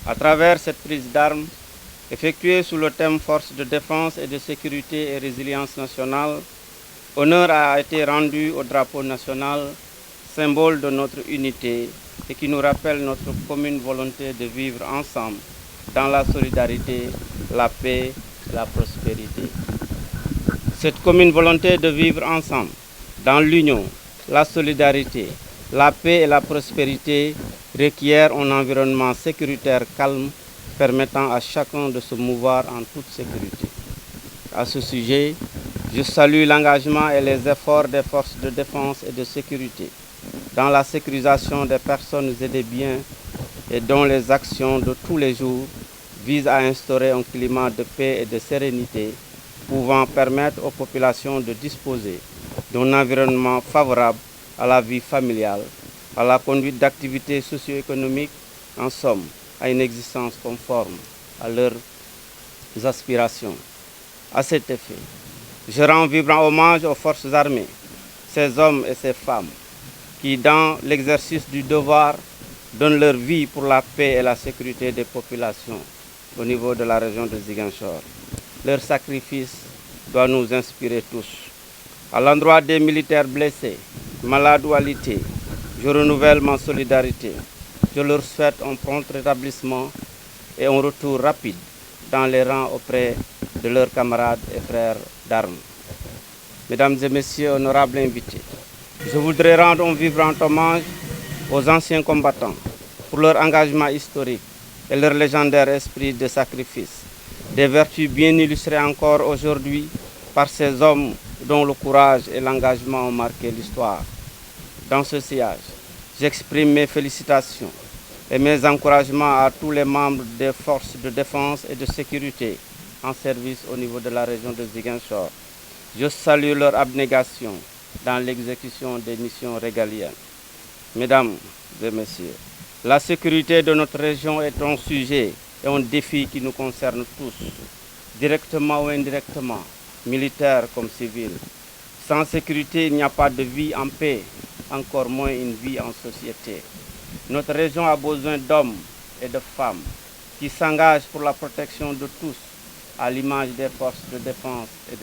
À travers cette prise d'armes, effectuée sous le thème Force de défense et de sécurité et résilience nationale, honneur a été rendu au drapeau national, symbole de notre unité et qui nous rappelle notre commune volonté de vivre ensemble dans la solidarité, la paix et la prospérité. Cette commune volonté de vivre ensemble dans l'union, la solidarité, la paix et la prospérité requiert un environnement sécuritaire calme permettant à chacun de se mouvoir en toute sécurité. À ce sujet, je salue l'engagement et les efforts des forces de défense et de sécurité dans la sécurisation des personnes et des biens et dont les actions de tous les jours visent à instaurer un climat de paix et de sérénité pouvant permettre aux populations de disposer d'un environnement favorable à la vie familiale, à la conduite d'activités socio-économiques, en somme, à une existence conforme à leurs aspirations. À cet effet, je rends vibrant hommage aux forces armées, ces hommes et ces femmes qui, dans l'exercice du devoir, donnent leur vie pour la paix et la sécurité des populations au niveau de la région de Ziguinchor. Leur sacrifice doit nous inspirer tous. À l'endroit des militaires blessés, malades ou alités, je renouvelle ma solidarité. Je leur souhaite un prompt rétablissement et un retour rapide dans les rangs auprès de leurs camarades et frères d'armes. Mesdames et messieurs, honorables invités, je voudrais rendre un vibrant hommage aux anciens combattants pour leur engagement historique et leur légendaire esprit de sacrifice, des vertus bien illustrées encore aujourd'hui par ces hommes dont le courage et l'engagement ont marqué l'histoire. Dans ce sillage, j'exprime mes félicitations et mes encouragements à tous les membres des forces de défense et de sécurité en service au niveau de la région de Ziguinchor. Je salue leur abnégation dans l'exécution des missions régaliennes. Mesdames et messieurs, la sécurité de notre région est un sujet et un défi qui nous concerne tous, directement ou indirectement, militaires comme civils. Sans sécurité, il n'y a pas de vie en paix, encore moins une vie en société. Notre région a besoin d'hommes et de femmes qui s'engagent pour la protection de tous, à l'image des forces de défense et de